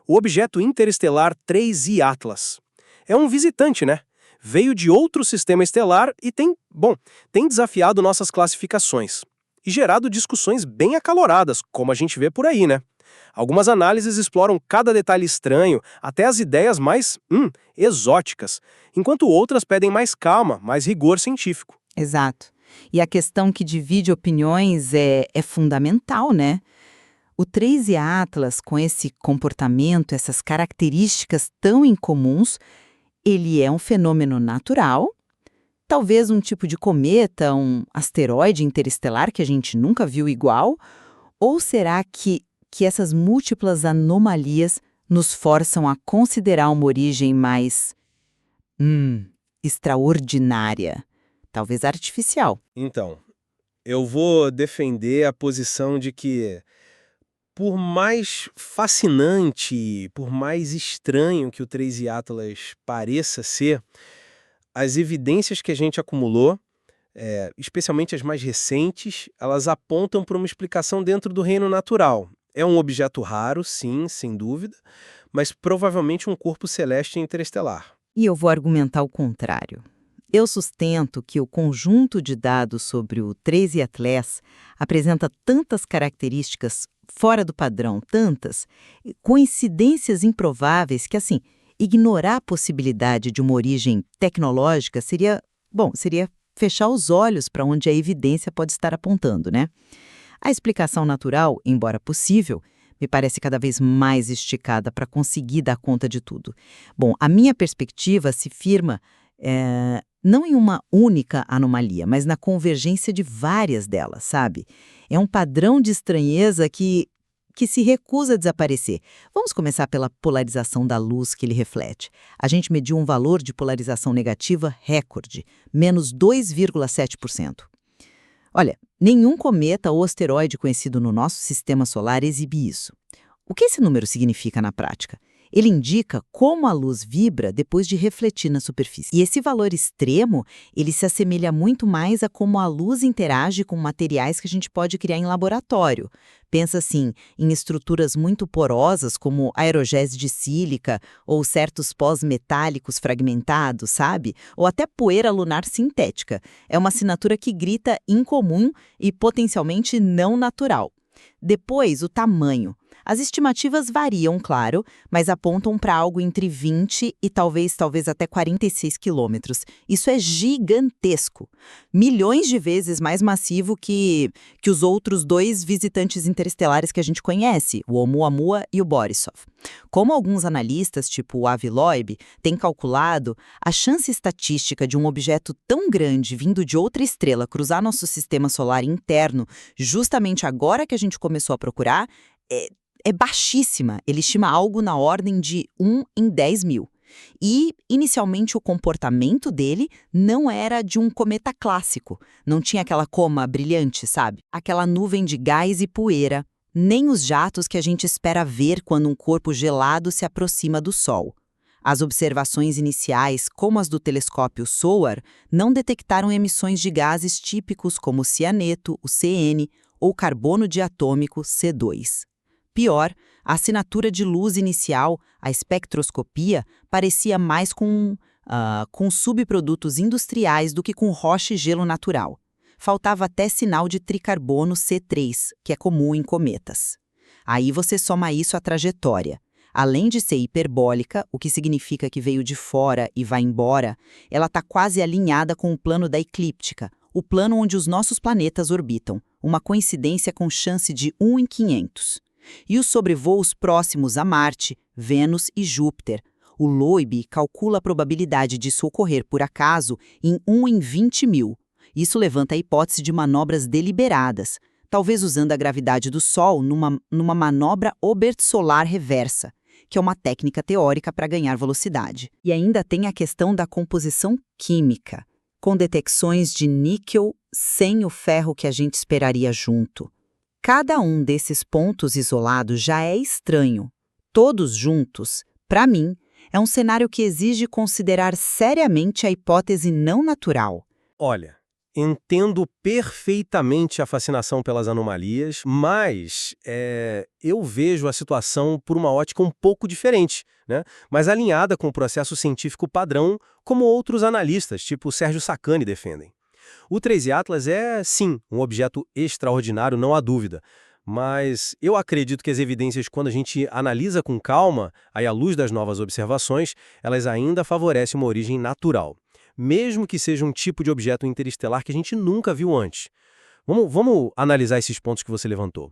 o objeto interestelar 3I Atlas. É um visitante, né? Veio de outro sistema estelar e tem desafiado nossas classificações. E gerado discussões bem acaloradas, como a gente vê por aí, né? Algumas análises exploram cada detalhe estranho, até as ideias mais, exóticas, enquanto outras pedem mais calma, mais rigor científico. Exato. E a questão que divide opiniões é fundamental, né? O 3 Atlas, com esse comportamento, essas características tão incomuns, ele é um fenômeno natural, talvez um tipo de cometa, um asteroide interestelar que a gente nunca viu igual, ou será que essas múltiplas anomalias nos forçam a considerar uma origem mais, extraordinária, talvez artificial? Então, eu vou defender a posição de que, por mais fascinante, por mais estranho que o 3 Atlas pareça ser, as evidências que a gente acumulou, especialmente as mais recentes, elas apontam para uma explicação dentro do reino natural. É um objeto raro, sim, sem dúvida, mas provavelmente um corpo celeste interestelar. E eu vou argumentar o contrário. Eu sustento que o conjunto de dados sobre o 3 Atlas apresenta tantas características fora do padrão, tantas coincidências improváveis que, assim, ignorar a possibilidade de uma origem tecnológica seria fechar os olhos para onde a evidência pode estar apontando, né? A explicação natural, embora possível, me parece cada vez mais esticada para conseguir dar conta de tudo. Bom, a minha perspectiva se firma não em uma única anomalia, mas na convergência de várias delas, sabe? É um padrão de estranheza que se recusa a desaparecer. Vamos começar pela polarização da luz que ele reflete. A gente mediu um valor de polarização negativa recorde, menos 2,7%. Olha, nenhum cometa ou asteroide conhecido no nosso sistema solar exibe isso. O que esse número significa na prática? Ele indica como a luz vibra depois de refletir na superfície. E esse valor extremo, ele se assemelha muito mais a como a luz interage com materiais que a gente pode criar em laboratório. Pensa assim, em estruturas muito porosas, como aerogéis de sílica ou certos pós metálicos fragmentados, sabe? Ou até poeira lunar sintética. É uma assinatura que grita incomum e potencialmente não natural. Depois, o tamanho. As estimativas variam, claro, mas apontam para algo entre 20 e talvez até 46 quilômetros. Isso é gigantesco. Milhões de vezes mais massivo que os outros 2 visitantes interestelares que a gente conhece, o Oumuamua e o Borisov. Como alguns analistas, tipo o Avi Loeb, têm calculado, a chance estatística de um objeto tão grande vindo de outra estrela cruzar nosso sistema solar interno, justamente agora que a gente começou a procurar, é baixíssima. Ele estima algo na ordem de 1 em 10 mil. E, inicialmente, o comportamento dele não era de um cometa clássico. Não tinha aquela coma brilhante, sabe? Aquela nuvem de gás e poeira. Nem os jatos que a gente espera ver quando um corpo gelado se aproxima do Sol. As observações iniciais, como as do telescópio SOAR, não detectaram emissões de gases típicos como o cianeto, o CN, ou carbono diatômico, C2. Pior, a assinatura de luz inicial, a espectroscopia, parecia mais com subprodutos industriais do que com rocha e gelo natural. Faltava até sinal de tricarbono C3, que é comum em cometas. Aí você soma isso à trajetória. Além de ser hiperbólica, o que significa que veio de fora e vai embora, ela está quase alinhada com o plano da eclíptica, o plano onde os nossos planetas orbitam, uma coincidência com chance de 1 em 500. E os sobrevoos próximos a Marte, Vênus e Júpiter. O Loeb calcula a probabilidade disso ocorrer por acaso em 1 em 20 mil. Isso levanta a hipótese de manobras deliberadas, talvez usando a gravidade do Sol numa manobra Oberth-solar reversa, que é uma técnica teórica para ganhar velocidade. E ainda tem a questão da composição química, com detecções de níquel sem o ferro que a gente esperaria junto. Cada um desses pontos isolados já é estranho. Todos juntos, para mim, é um cenário que exige considerar seriamente a hipótese não natural. Olha, entendo perfeitamente a fascinação pelas anomalias, mas eu vejo a situação por uma ótica um pouco diferente, né? Mas alinhada com o processo científico padrão, como outros analistas, tipo Sérgio Sacani, defendem. O 3i Atlas é, sim, um objeto extraordinário, não há dúvida. Mas eu acredito que as evidências, quando a gente analisa com calma, aí à luz das novas observações, elas ainda favorecem uma origem natural, mesmo que seja um tipo de objeto interestelar que a gente nunca viu antes. Vamos analisar esses pontos que você levantou.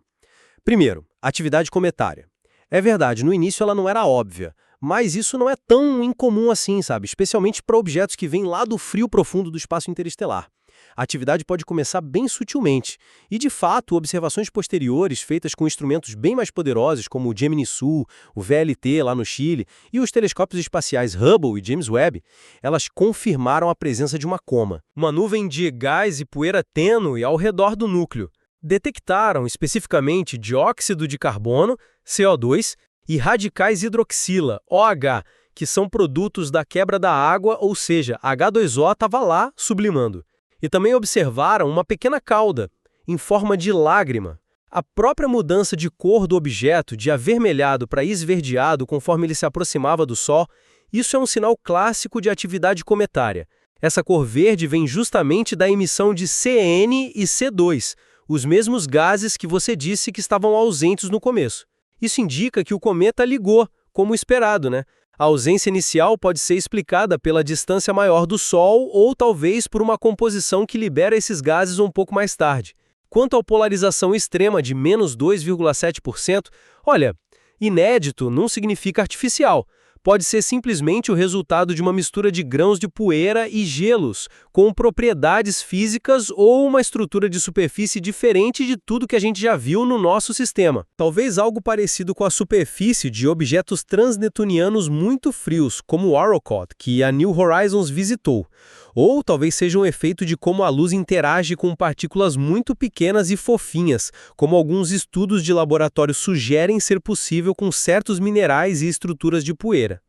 Primeiro, atividade cometária. É verdade, no início ela não era óbvia, mas isso não é tão incomum assim, sabe? Especialmente para objetos que vêm lá do frio profundo do espaço interestelar. A atividade pode começar bem sutilmente, e de fato, observações posteriores feitas com instrumentos bem mais poderosos, como o Gemini Sul, o VLT lá no Chile, e os telescópios espaciais Hubble e James Webb, elas confirmaram a presença de uma coma, uma nuvem de gás e poeira tênue ao redor do núcleo. Detectaram especificamente dióxido de carbono, CO2, e radicais hidroxila, OH, que são produtos da quebra da água, ou seja, H2O estava lá sublimando. E também observaram uma pequena cauda, em forma de lágrima. A própria mudança de cor do objeto, de avermelhado para esverdeado conforme ele se aproximava do Sol, isso é um sinal clássico de atividade cometária. Essa cor verde vem justamente da emissão de CN e C2, os mesmos gases que você disse que estavam ausentes no começo. Isso indica que o cometa ligou, como esperado, né? A ausência inicial pode ser explicada pela distância maior do Sol ou talvez por uma composição que libera esses gases um pouco mais tarde. Quanto à polarização extrema de menos 2,7%, olha, inédito não significa artificial. Pode ser simplesmente o resultado de uma mistura de grãos de poeira e gelos, com propriedades físicas ou uma estrutura de superfície diferente de tudo que a gente já viu no nosso sistema. Talvez algo parecido com a superfície de objetos transneptunianos muito frios, como o Arrokoth, que a New Horizons visitou. Ou talvez seja um efeito de como a luz interage com partículas muito pequenas e fofinhas, como alguns estudos de laboratório sugerem ser possível com certos minerais e estruturas de poeira.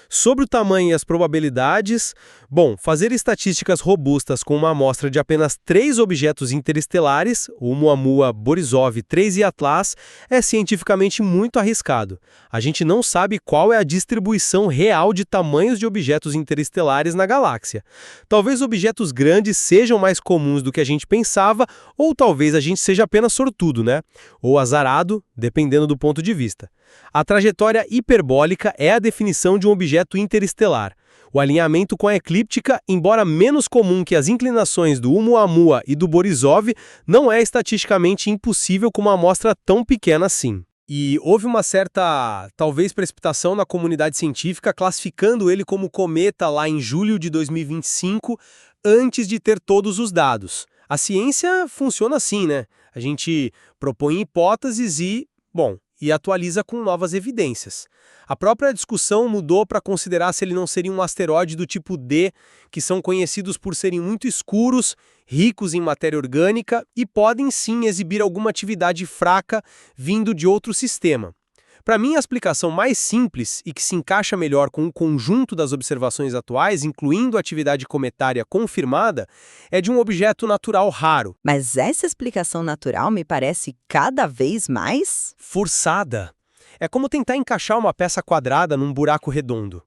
Sobre o tamanho e as probabilidades, fazer estatísticas robustas com uma amostra de apenas 3 objetos interestelares, o Oumuamua, Borisov, 3i Atlas, é cientificamente muito arriscado. A gente não sabe qual é a distribuição real de tamanhos de objetos interestelares na galáxia. Talvez objetos grandes sejam mais comuns do que a gente pensava, ou talvez a gente seja apenas sortudo, né? Ou azarado, dependendo do ponto de vista. A trajetória hiperbólica é a definição de um objeto interestelar. O alinhamento com a eclíptica, embora menos comum que as inclinações do Oumuamua e do Borisov, não é estatisticamente impossível com uma amostra tão pequena assim. E houve uma certa, talvez, precipitação na comunidade científica, classificando ele como cometa lá em julho de 2025, antes de ter todos os dados. A ciência funciona assim, né? A gente propõe hipóteses e atualiza com novas evidências. A própria discussão mudou para considerar se ele não seria um asteroide do tipo D, que são conhecidos por serem muito escuros, ricos em matéria orgânica e podem sim exibir alguma atividade fraca vindo de outro sistema. Para mim, a explicação mais simples e que se encaixa melhor com o conjunto das observações atuais, incluindo a atividade cometária confirmada, é de um objeto natural raro. Mas essa explicação natural me parece cada vez mais Forçada. É como tentar encaixar uma peça quadrada num buraco redondo.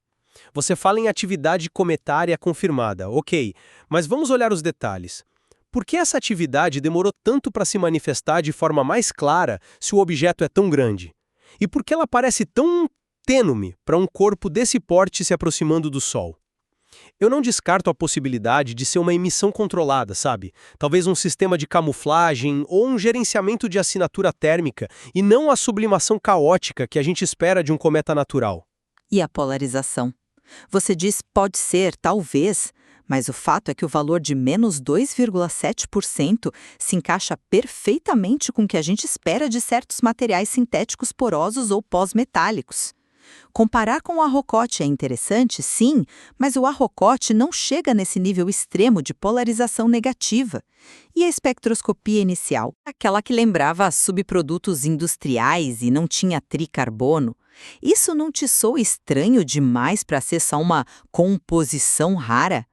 Você fala em atividade cometária confirmada, ok, mas vamos olhar os detalhes. Por que essa atividade demorou tanto para se manifestar de forma mais clara se o objeto é tão grande? E por que ela parece tão tênue para um corpo desse porte se aproximando do Sol? Eu não descarto a possibilidade de ser uma emissão controlada, sabe? Talvez um sistema de camuflagem ou um gerenciamento de assinatura térmica e não a sublimação caótica que a gente espera de um cometa natural. E a polarização? Você diz pode ser, talvez, mas o fato é que o valor de menos 2,7% se encaixa perfeitamente com o que a gente espera de certos materiais sintéticos porosos ou pós-metálicos. Comparar com o Arrokoth é interessante, sim, mas o Arrokoth não chega nesse nível extremo de polarização negativa. E a espectroscopia inicial? Aquela que lembrava subprodutos industriais e não tinha tricarbono. Isso não te soa estranho demais para ser só uma composição rara?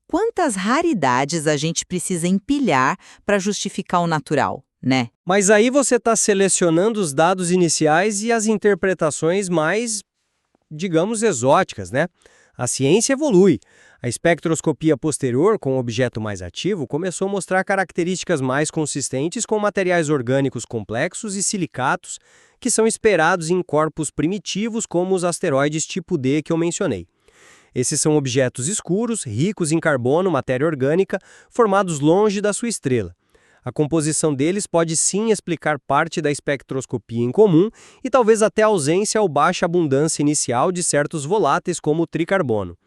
quantas raridades a gente precisa empilhar para justificar o natural, né? Mas aí você está selecionando os dados iniciais e as interpretações mais, digamos, exóticas, né? A ciência evolui. A espectroscopia posterior, com o objeto mais ativo, começou a mostrar características mais consistentes com materiais orgânicos complexos e silicatos que são esperados em corpos primitivos como os asteroides tipo D que eu mencionei. Esses são objetos escuros, ricos em carbono, matéria orgânica, formados longe da sua estrela. A composição deles pode sim explicar parte da espectroscopia em comum e talvez até a ausência ou baixa abundância inicial de certos voláteis como o tricarbono.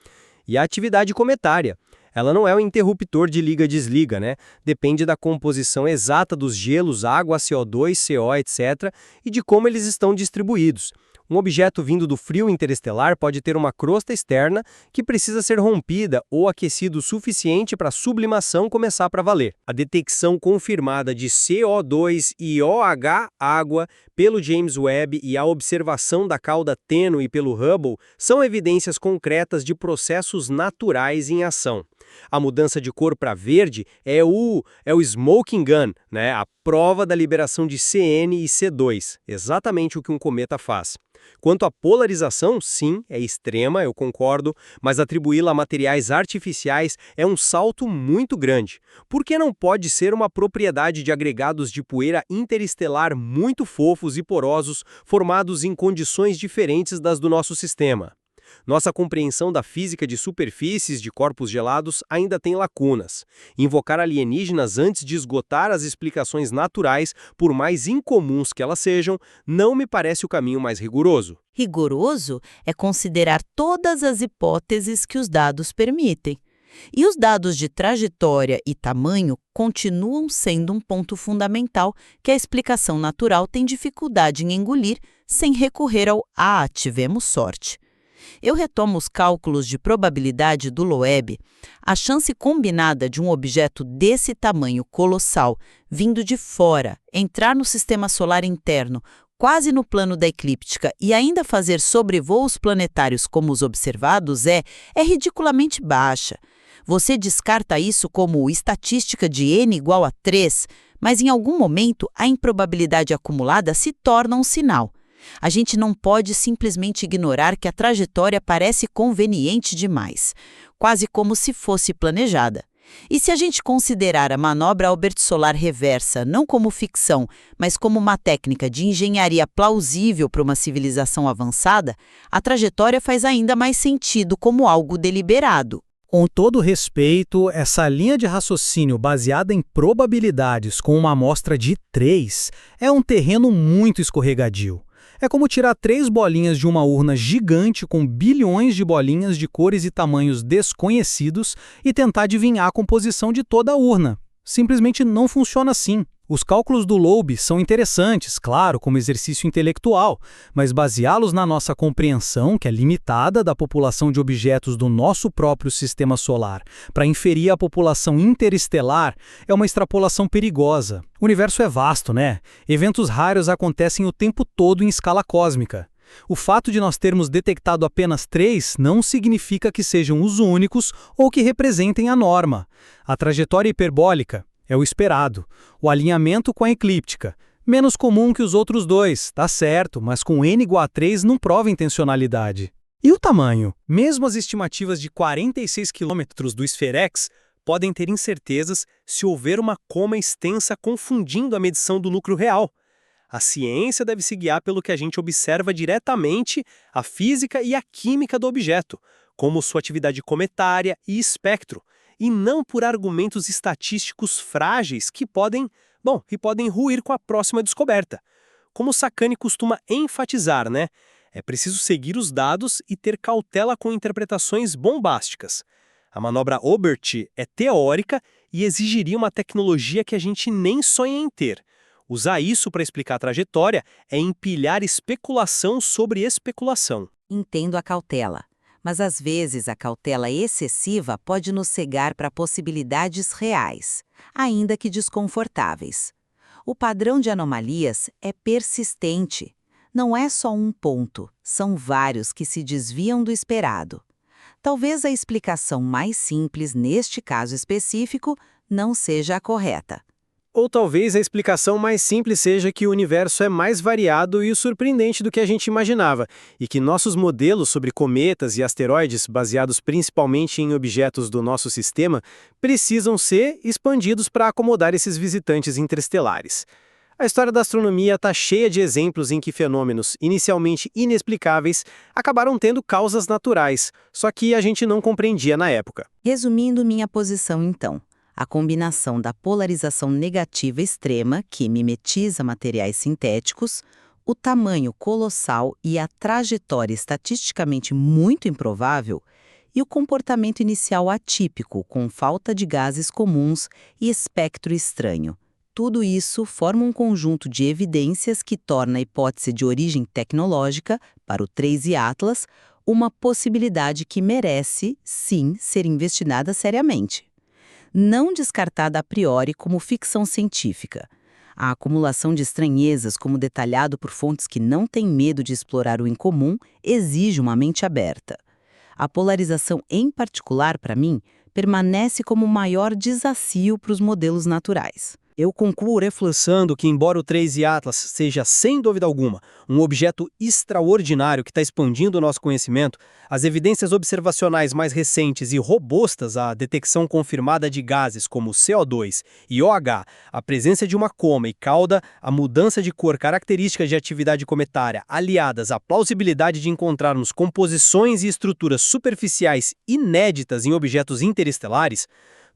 E a atividade cometária. Ela não é um interruptor de liga-desliga, né? Depende da composição exata dos gelos, água, CO2, CO, etc. e de como eles estão distribuídos. Um objeto vindo do frio interestelar pode ter uma crosta externa que precisa ser rompida ou aquecido o suficiente para a sublimação começar para valer. A detecção confirmada de CO2 e OH, água, pelo James Webb e a observação da cauda tênue pelo Hubble são evidências concretas de processos naturais em ação. A mudança de cor para verde é o smoking gun, né? A prova da liberação de CN e C2, exatamente o que um cometa faz. Quanto à polarização, sim, é extrema, eu concordo, mas atribuí-la a materiais artificiais é um salto muito grande. Por que não pode ser uma propriedade de agregados de poeira interestelar muito fofos e porosos, formados em condições diferentes das do nosso sistema? Nossa compreensão da física de superfícies de corpos gelados ainda tem lacunas. Invocar alienígenas antes de esgotar as explicações naturais, por mais incomuns que elas sejam, não me parece o caminho mais rigoroso. Rigoroso é considerar todas as hipóteses que os dados permitem. E os dados de trajetória e tamanho continuam sendo um ponto fundamental que a explicação natural tem dificuldade em engolir sem recorrer ao "ah, tivemos sorte". Eu retomo os cálculos de probabilidade do Loeb. A chance combinada de um objeto desse tamanho colossal, vindo de fora, entrar no sistema solar interno, quase no plano da eclíptica e ainda fazer sobrevoos planetários como os observados é ridiculamente baixa. Você descarta isso como estatística de n igual a 3, mas em algum momento a improbabilidade acumulada se torna um sinal. A gente não pode simplesmente ignorar que a trajetória parece conveniente demais, quase como se fosse planejada. E se a gente considerar a manobra Albert Solar reversa não como ficção, mas como uma técnica de engenharia plausível para uma civilização avançada, a trajetória faz ainda mais sentido como algo deliberado. Com todo respeito, essa linha de raciocínio baseada em probabilidades com uma amostra de 3 é um terreno muito escorregadio. É como tirar 3 bolinhas de uma urna gigante com bilhões de bolinhas de cores e tamanhos desconhecidos e tentar adivinhar a composição de toda a urna. Simplesmente não funciona assim. Os cálculos do Loeb são interessantes, claro, como exercício intelectual, mas baseá-los na nossa compreensão, que é limitada, da população de objetos do nosso próprio sistema solar, para inferir a população interestelar, é uma extrapolação perigosa. O universo é vasto, né? Eventos raros acontecem o tempo todo em escala cósmica. O fato de nós termos detectado apenas 3 não significa que sejam os únicos ou que representem a norma. A trajetória hiperbólica é o esperado. O alinhamento com a eclíptica, menos comum que os outros 2, tá certo, mas com n igual a 3 não prova intencionalidade. E o tamanho? Mesmo as estimativas de 46 km do Spherex podem ter incertezas se houver uma coma extensa confundindo a medição do núcleo real. A ciência deve se guiar pelo que a gente observa diretamente, a física e a química do objeto, como sua atividade cometária e espectro, e não por argumentos estatísticos frágeis que podem ruir com a próxima descoberta. Como Sacani costuma enfatizar, né? É preciso seguir os dados e ter cautela com interpretações bombásticas. A manobra Obert é teórica e exigiria uma tecnologia que a gente nem sonha em ter. Usar isso para explicar a trajetória é empilhar especulação sobre especulação. Entendo a cautela. Mas às vezes a cautela excessiva pode nos cegar para possibilidades reais, ainda que desconfortáveis. O padrão de anomalias é persistente. Não é só um ponto, são vários que se desviam do esperado. Talvez a explicação mais simples neste caso específico não seja a correta. Ou talvez a explicação mais simples seja que o universo é mais variado e surpreendente do que a gente imaginava, e que nossos modelos sobre cometas e asteroides, baseados principalmente em objetos do nosso sistema, precisam ser expandidos para acomodar esses visitantes interestelares. A história da astronomia está cheia de exemplos em que fenômenos inicialmente inexplicáveis acabaram tendo causas naturais, só que a gente não compreendia na época. Resumindo minha posição então, a combinação da polarização negativa extrema, que mimetiza materiais sintéticos, o tamanho colossal e a trajetória estatisticamente muito improvável, e o comportamento inicial atípico, com falta de gases comuns e espectro estranho. Tudo isso forma um conjunto de evidências que torna a hipótese de origem tecnológica, para o 3i Atlas, uma possibilidade que merece, sim, ser investigada seriamente. Não descartada a priori como ficção científica. A acumulação de estranhezas, como detalhado por fontes que não têm medo de explorar o incomum, exige uma mente aberta. A polarização, em particular, para mim, permanece como o maior desafio para os modelos naturais. Eu concluo reforçando que, embora o 3i Atlas seja, sem dúvida alguma, um objeto extraordinário que está expandindo o nosso conhecimento, as evidências observacionais mais recentes e robustas à detecção confirmada de gases como CO2 e OH, a presença de uma coma e cauda, a mudança de cor características de atividade cometária, aliadas à plausibilidade de encontrarmos composições e estruturas superficiais inéditas em objetos interestelares,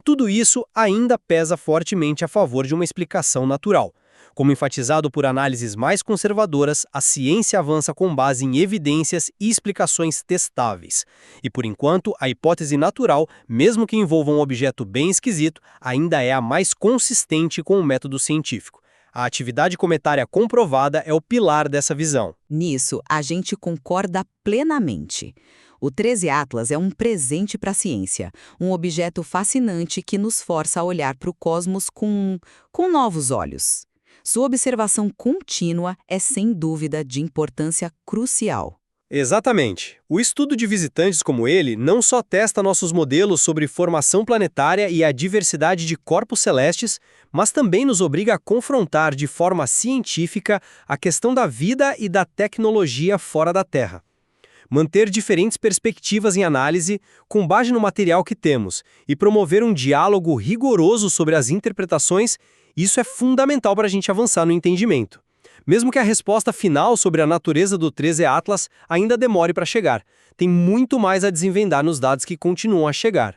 tudo isso ainda pesa fortemente a favor de uma explicação natural. Como enfatizado por análises mais conservadoras, a ciência avança com base em evidências e explicações testáveis. E, por enquanto, a hipótese natural, mesmo que envolva um objeto bem esquisito, ainda é a mais consistente com o método científico. A atividade cometária comprovada é o pilar dessa visão. Nisso, a gente concorda plenamente. O 13 Atlas é um presente para a ciência, um objeto fascinante que nos força a olhar para o cosmos com novos olhos. Sua observação contínua é, sem dúvida, de importância crucial. Exatamente. O estudo de visitantes como ele não só testa nossos modelos sobre formação planetária e a diversidade de corpos celestes, mas também nos obriga a confrontar de forma científica a questão da vida e da tecnologia fora da Terra. Manter diferentes perspectivas em análise, com base no material que temos, e promover um diálogo rigoroso sobre as interpretações, isso é fundamental para a gente avançar no entendimento. Mesmo que a resposta final sobre a natureza do 13 Atlas ainda demore para chegar, tem muito mais a desvendar nos dados que continuam a chegar.